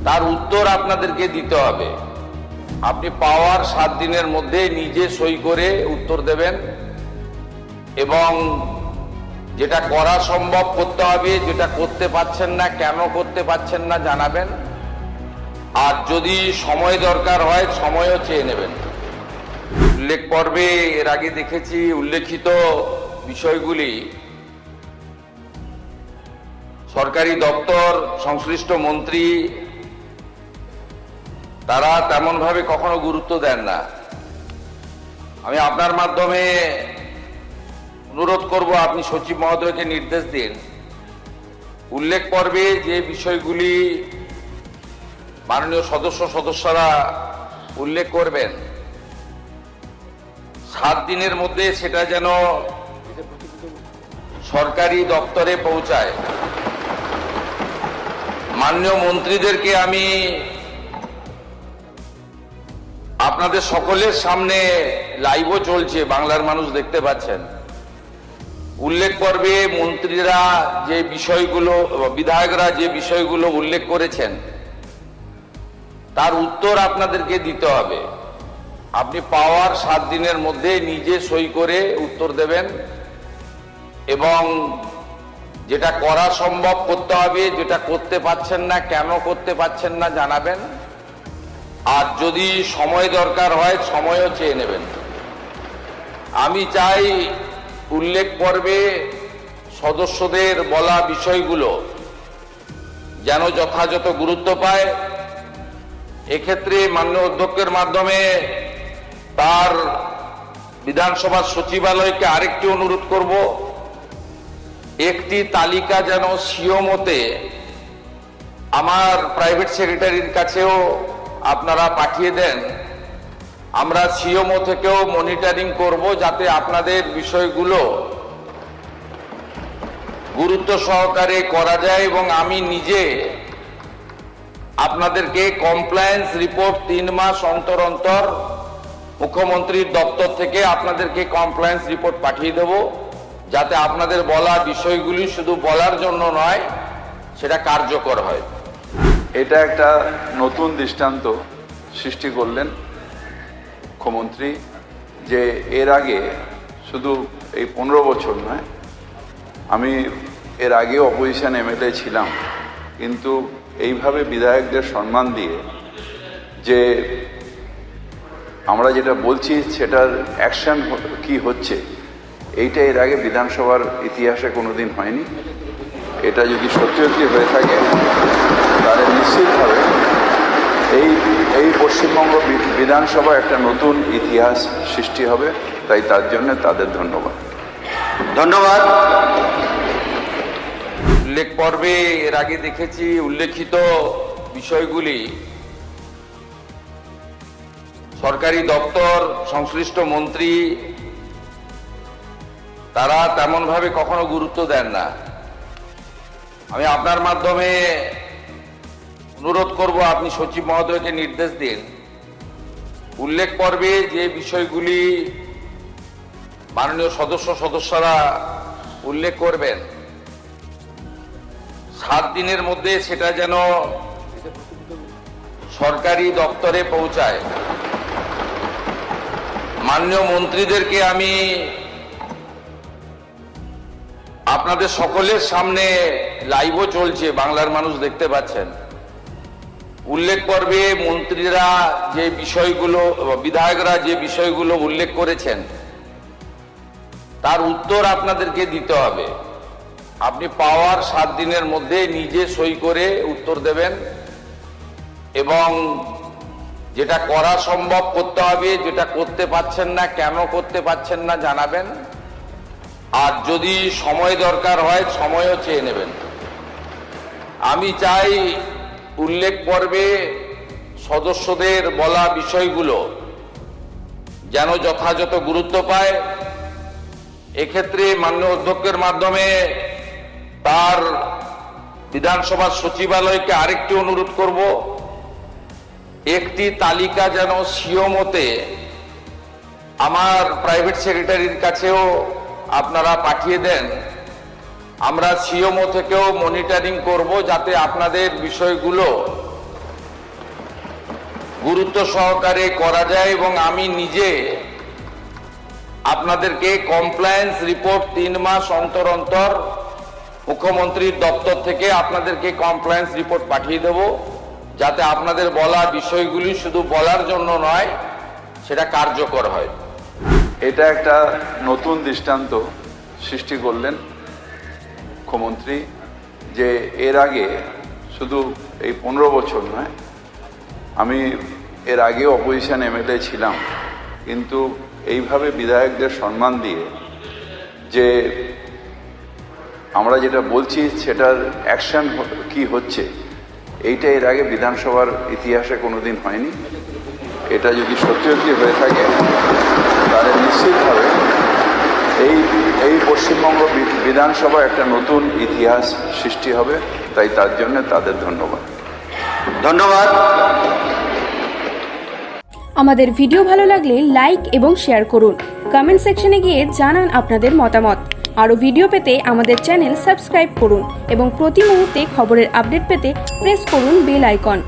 তার উত্তর আপনাদেরকে দিতে হবে। আপনি পাওয়ার 7 দিনের মধ্যে নিজে সই করে উত্তর দেবেন এবং যেটা করা সম্ভব করতে হবে, যেটা করতে পারছেন না, কেন করতে পারছেন না জানাবেন। আর যদি সময় দরকার হয় সময়ও চেয়ে নেবেন। উল্লেখ পর্বে এর আগে দেখেছি উল্লেখিত বিষয়গুলি সরকারি দপ্তর, সংশ্লিষ্ট মন্ত্রী তারা তেমনভাবে কখনো গুরুত্ব দেন না। আমি আপনার মাধ্যমে অনুরোধ করব, আপনি সচিব মহোদয়কে নির্দেশ দিন, উল্লেখ পর্বে যে বিষয়গুলি মাননীয় সদস্যরা উল্লেখ করবেন 7 দিনের মধ্যে সেটা যেন সরকারি দপ্তরে পৌঁছায়। মাননীয় মন্ত্রীদেরকে আমি আপনাদের সকলের সামনে, লাইভও চলছে, বাংলার মানুষ দেখতে পাচ্ছেন, উল্লেখ পর্বে মন্ত্রীরা যে বিষয়গুলো, বিধায়করা যে বিষয়গুলো উল্লেখ করেছেন তার উত্তর আপনাদেরকে দিতে হবে। আপনি পাওয়ার 7 দিনের মধ্যে নিজে সই করে উত্তর দেবেন এবং যেটা করা সম্ভব করতে হবে, যেটা করতে পারছেন না, কেন করতে পারছেন না জানাবেন। আর যদি সময় দরকার হয় সময়ও চেয়ে নেবেন। আমি চাই উল্লেখ পর্বে সদস্যদের বলা বিষয়গুলো যেন যথাযথ গুরুত্ব পায়। এক্ষেত্রে মাননীয় অধ্যক্ষের মাধ্যমে তার বিধানসভার সচিবালয়কে আরেকটি অনুরোধ করব, একটি তালিকা যেন সিও মতে আমার প্রাইভেট সেক্রেটারির কাছেও আপনারা পাঠিয়ে দেন। আমরা সিওমো থেকেও মনিটরিং করব যাতে আপনাদের বিষয়গুলো গুরুত্ব সহকারে করা যায়। এবং আমি নিজে আপনাদেরকে কমপ্লায়েন্স রিপোর্ট 3 মাস অন্তর অন্তর মুখ্যমন্ত্রীর দপ্তর থেকে আপনাদেরকে কমপ্লায়েন্স রিপোর্ট পাঠিয়ে দেব, যাতে আপনাদের বলা বিষয়গুলি শুধু বলার জন্য নয়, সেটা কার্যকর হয়। এটা একটা নতুন দৃষ্টান্ত সৃষ্টি করলেন মুখ্যমন্ত্রী, যে এর আগে শুধু এই 15 বছর নয়, আমি এর আগেও অপোজিশন এমএলএ ছিলাম, কিন্তু এইভাবে বিধায়কদের সম্মান দিয়ে যে আমরা যেটা বলছি সেটার অ্যাকশন কি হচ্ছে, এইটা এর আগে বিধানসভার ইতিহাসে কোনোদিন হয়নি। এটা যদি সত্যি সত্যি হয়ে থাকে তাহলে নিশ্চিতভাবে এই পশ্চিমবঙ্গ বিধানসভা একটা নতুন ইতিহাস সৃষ্টি হবে। তাই তার জন্য তাদের ধন্যবাদ। উল্লেখ পর্বে এর আগে দেখেছি উল্লেখিত বিষয়গুলি সরকারি দপ্তর, সংশ্লিষ্ট মন্ত্রী তারা তেমনভাবে কখনো গুরুত্ব দেন না। আমি আপনার মাধ্যমে অনুরোধ করব, আপনি সচিব মহোদয়কে নির্দেশ দিন, উল্লেখ পর্বে যে বিষয়গুলি মাননীয় সদস্যরা উল্লেখ করবেন 7 দিনের মধ্যে সেটা যেন সরকারি দপ্তরে পৌঁছায়। মাননীয় মন্ত্রীদেরকে আমি আপনাদের সকলের সামনে, লাইভও চলছে, বাংলার মানুষ দেখতে পাচ্ছেন, উল্লেখ পর্বে মন্ত্রীরা যে বিষয়গুলো, বিধায়করা যে বিষয়গুলো উল্লেখ করেছেন তার উত্তর আপনাদেরকে দিতে হবে। আপনি পাওয়ার 7 দিনের মধ্যে নিজে সই করে উত্তর দেবেন এবং যেটা করা সম্ভব করতে হবে, যেটা করতে পারছেন না, কেন করতে পারছেন না জানাবেন। আর যদি সময় দরকার হয় সময়ও চেয়ে নেবেন। আমি চাই উল্লেখ পর্বে সদস্যদের বলা বিষয়গুলো যেন যথাযথ গুরুত্ব পায়। এক্ষেত্রে মাননীয় অধ্যক্ষের মাধ্যমে তার বিধানসভার সচিবালয়কে আরেকটি অনুরোধ করব, একটি তালিকা যেন সিও মতে আমার প্রাইভেট সেক্রেটারির কাছেও আপনারা পাঠিয়ে দেন। আমরা সিওমো থেকেও মনিটরিং করব যাতে আপনাদের বিষয়গুলো গুরুত্ব সহকারে করা যায় এবং আমি নিজে আপনাদেরকে কমপ্লায়েন্স রিপোর্ট 3 মাস অন্তর অন্তর মুখ্যমন্ত্রীর দপ্তর থেকে আপনাদেরকে কমপ্লায়েন্স রিপোর্ট পাঠিয়ে দেব, যাতে আপনাদের বলা বিষয়গুলি শুধু বলার জন্য নয়, সেটা কার্যকর হয়। এটা একটা নতুন দৃষ্টান্ত সৃষ্টি করলেন মুখ্যমন্ত্রী, যে এর আগে শুধু এই 15 বছর নয়, আমি এর আগেও অপোজিশন এমএলএ ছিলাম, কিন্তু এইভাবে বিধায়কদের সম্মান দিয়ে যে আমরা যেটা বলছি সেটার অ্যাকশন কি হচ্ছে, এইটা এর আগে বিধানসভার ইতিহাসে কোনোদিন হয়নি। এটা যদি সত্যি হয়ে থাকে তাহলে নিশ্চিতভাবে এই পশ্চিমবঙ্গ বিধানসভা একটা নতুন ইতিহাস সৃষ্টি হবে। তাই তার জন্য তাদের ধন্যবাদ। আমাদের ভিডিও ভালো লাগলে লাইক এবং শেয়ার করুন। কমেন্ট সেকশনে গিয়ে জানান আপনাদের মতামত। আরও ভিডিও পেতে আমাদের চ্যানেল সাবস্ক্রাইব করুন এবং প্রতি মুহূর্তে খবরের আপডেট পেতে প্রেস করুন বেল আইকন।